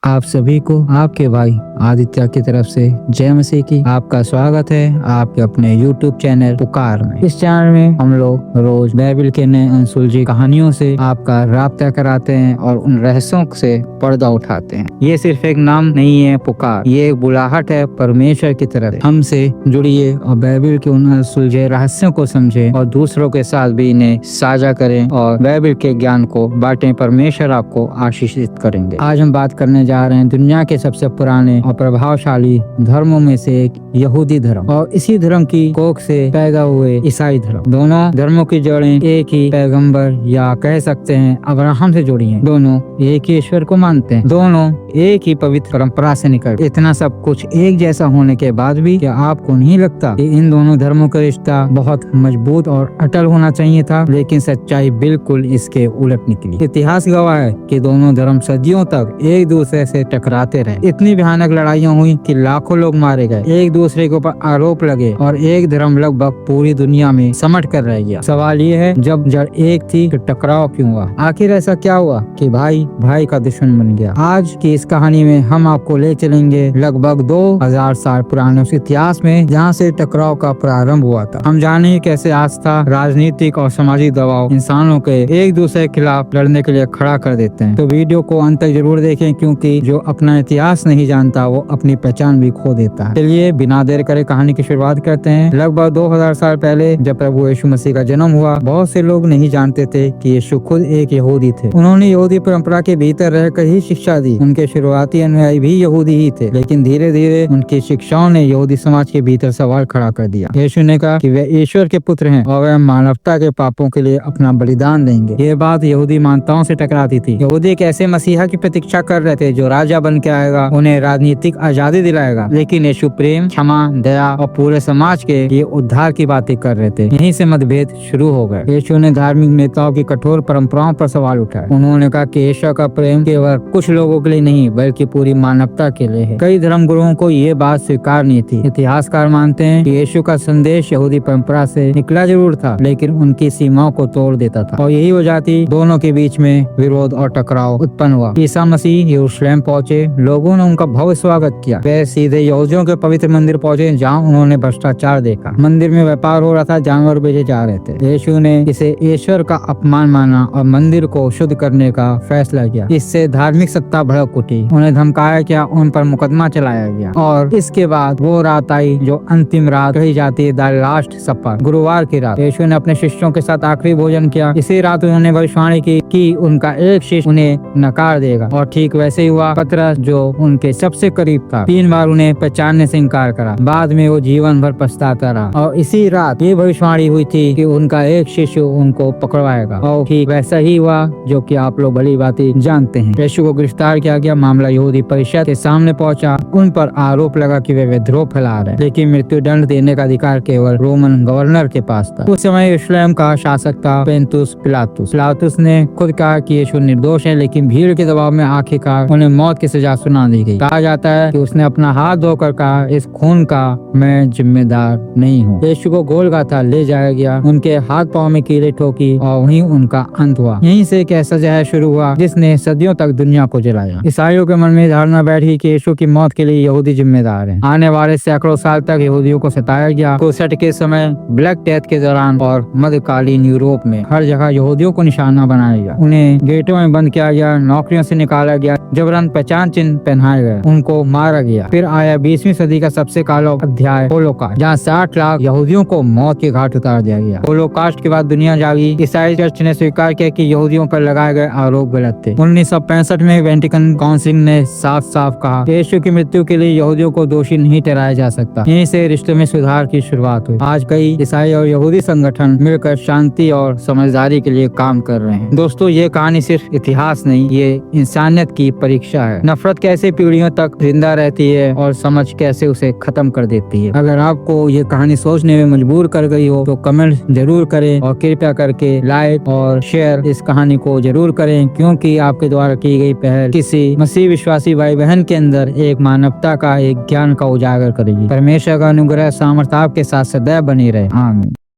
आप सभी को आपके भाई आदित्य की तरफ से जय मसीह की। आपका स्वागत है आपके अपने YouTube चैनल पुकार में। इस चैनल में हम लोग रोज बाइबल के नए अनसुलझी कहानियों से आपका राब्ता कराते हैं और उन रहस्यों से पर्दा उठाते हैं। ये सिर्फ एक नाम नहीं है पुकार, ये एक बुलाहट है परमेश्वर की तरफ। हमसे जुड़िए और बाइबल के उन अनसुलझे रहस्यों को समझें और दूसरों के साथ भी इन्हें साझा करें और बाइबल के ज्ञान को बांटें। परमेश्वर आपको आशीषित करेंगे। आज हम बात करने जा रहे हैं दुनिया के सबसे पुराने और प्रभावशाली धर्मों में से एक यहूदी धर्म और इसी धर्म की कोख से पैदा हुए ईसाई धर्म। दोनों धर्मों की जड़ें एक ही पैगंबर या कह सकते हैं अब्राहम से जुड़ी हैं। दोनों एक ही ईश्वर को मानते हैं। दोनों एक ही पवित्र परंपरा से निकल। इतना सब कुछ एक जैसा होने के बाद भी क्या आपको नहीं लगता कि इन दोनों धर्मों का रिश्ता बहुत मजबूत और अटल होना चाहिए था? लेकिन सच्चाई बिल्कुल इसके उलट निकली। इतिहास गवाह है कि दोनों धर्म सदियों तक एक दूसरे से टकराते रहे। इतनी भयानक लड़ाइयाँ हुई कि लाखों लोग मारे गए, एक दूसरे के ऊपर आरोप लगे और एक धर्म लगभग पूरी दुनिया में समट कर रह गया। सवाल ये है, जब जड़ एक थी तो टकराव क्यों हुआ? आखिर ऐसा क्या हुआ कि भाई भाई का दुश्मन बन गया? आज की इस कहानी में हम आपको ले चलेंगे लगभग 2000 साल पुराने उस इतिहास में जहाँ से टकराव का प्रारंभ हुआ था। हम जानेंगे कैसे आस्था, राजनीतिक और सामाजिक दबाव इंसानों के एक दूसरे के खिलाफ लड़ने के लिए खड़ा कर देते हैं। तो वीडियो को अंत तक जरूर देखें, क्योंकि जो अपना इतिहास नहीं जानता वो अपनी पहचान भी खो देता है। चलिए बिना देर करे कहानी की शुरुआत करते हैं। लगभग 2000 साल पहले जब प्रभु यीशु मसीह का जन्म हुआ, बहुत से लोग नहीं जानते थे कि यीशु खुद एक यहूदी थे। उन्होंने यहूदी परंपरा के भीतर रहकर ही शिक्षा दी। उनके शुरुआती अनुयायी भी यहूदी ही थे, लेकिन धीरे धीरे उनकी शिक्षाओं ने यहूदी समाज के भीतर सवाल खड़ा कर दिया। यीशु ने कहा कि वे ईश्वर के पुत्र हैं और वे मानवता के पापों के लिए अपना बलिदान देंगे। ये बात यहूदी मान्यताओं से टकराती थी। यहूदी एक ऐसे मसीहा की प्रतीक्षा कर रहे थे जो राजा बन के आएगा, उन्हें राजनीतिक आजादी दिलाएगा। लेकिन यीशु प्रेम, क्षमा, दया और पूरे समाज के लिए उद्धार की बातें कर रहे थे। यहीं से मतभेद शुरू हो गए। यीशु ने धार्मिक नेताओं की कठोर परंपराओं पर सवाल उठाए। उन्होंने कहा कि ईश्वर का प्रेम केवल कुछ लोगों के लिए नहीं बल्कि पूरी मानवता के लिए है। कई धर्म गुरुओं को ये बात स्वीकार नहीं थी। इतिहासकार मानते हैं कि यीशु का संदेश यहूदी परंपरा से निकला जरूर था, लेकिन उनकी सीमाओं को तोड़ देता था और यही वजह थी दोनों के बीच में विरोध और टकराव उत्पन्न हुआ। ईसा मसीह यरूशलेम पहुंचे। लोगों ने उनका भव्य स्वागत किया। वे सीधे यहूदियों के पवित्र मंदिर पहुंचे जहां उन्होंने भ्रष्टाचार देखा। मंदिर में व्यापार हो रहा था, जानवर बेचे जा रहे थे। यीशु ने इसे ईश्वर का अपमान माना और मंदिर को शुद्ध करने का फैसला किया। इससे धार्मिक सत्ता भड़क उठी। उन्हें धमकाया गया, उन पर मुकदमा चलाया गया और इसके बाद वो रात आई जो अंतिम रात कही जाती है, द लास्ट सपर, गुरुवार की रात। यीशु ने अपने शिष्यों के साथ आखिरी भोजन किया। इसी रात उन्होंने भविष्यवाणी की कि उनका एक शिष्य उन्हें नकार देगा और ठीक वैसे ही हुआ। पतरस जो उनके सबसे करीब था, 3 बार उन्हें पहचानने से इनकार करा। बाद में वो जीवन भर पछताता रहा और इसी रात ये भविष्यवाणी हुई थी कि उनका एक शिष्य उनको पकड़वाएगा और ठीक वैसा ही हुआ जो कि आप लोग भली बातें जानते हैं। यीशु को गिरफ्तार किया गया। मामला यहूदी परिषद के सामने पहुंचा। उन पर आरोप लगा कि वे विद्रोह फैला रहे, लेकिन मृत्यु दंड देने का अधिकार केवल रोमन गवर्नर के पास था। उस समय यरूशलेम का शासक था पेंतुस पिलातुस। पिलातुस ने खुद कहा कि यीशु निर्दोष है, लेकिन भीड़ के दबाव में आखिरकार उन्हें मौत की सजा सुना दी गई। कहा जाता है कि उसने अपना हाथ धोकर कहा, इस खून का मैं जिम्मेदार नहीं हूँ। यीशु को गोलगाथा ले जाया गया। उनके हाथ पांव में कीलें ठोकी और वहीं उनका अंत हुआ। यहीं से एक ऐसा जहर शुरू हुआ जिसने सदियों तक दुनिया को जलाया। ईसाइयों के मन में धारणा बैठी कि यीशु की मौत के लिए यहूदी जिम्मेदार हैं। आने वाले सैकड़ों साल तक यहूदियों को सताया गया। क्रूसेड के समय, ब्लैक डेथ के दौरान और मध्यकालीन यूरोप में हर जगह यहूदियों को निशाना बनाया गया। उन्हें गेटों में बंद किया गया, नौकरियों से निकाला गया, जबरन पहचान चिन्ह पहनाए गए, उनको मारा गया। फिर आया 20वीं सदी का सबसे काला अध्याय, होलोकास्ट, जहाँ 60 लाख यहूदियों को मौत के घाट उतार दिया गया। होलोकास्ट के बाद दुनिया जागी। ईसाई चर्च ने स्वीकार किया कि यहूदियों पर लगाए गए आरोप गलत थे। 1965 में वेटिकन काउंसिल ने साफ साफ कहा यीशु की मृत्यु के लिए यहूदियों को दोषी नहीं ठहराया जा सकता। यहीं से रिश्तों में सुधार की शुरुआत हुई। आज कई ईसाई और यहूदी संगठन मिलकर शांति और समझदारी के लिए काम कर रहे हैं। दोस्तों, ये कहानी सिर्फ इतिहास नहीं, ये इंसानियत की परीक्षा है। नफरत कैसे पीढ़ियों तक जिंदा रहती है और समझ कैसे उसे खत्म कर देती है। अगर आपको ये कहानी सोचने में मजबूर कर गई हो तो कमेंट जरूर करें और कृपया करके लाइक और शेयर इस कहानी को जरूर करें, क्योंकि आपके द्वारा की गई पहल किसी मसीह विश्वासी भाई बहन के अंदर एक मानवता का, एक ज्ञान का उजागर करेगी। परमेश्वर का अनुग्रह सामर्थ्य आपके साथ सदैव बनी रहे। आमीन।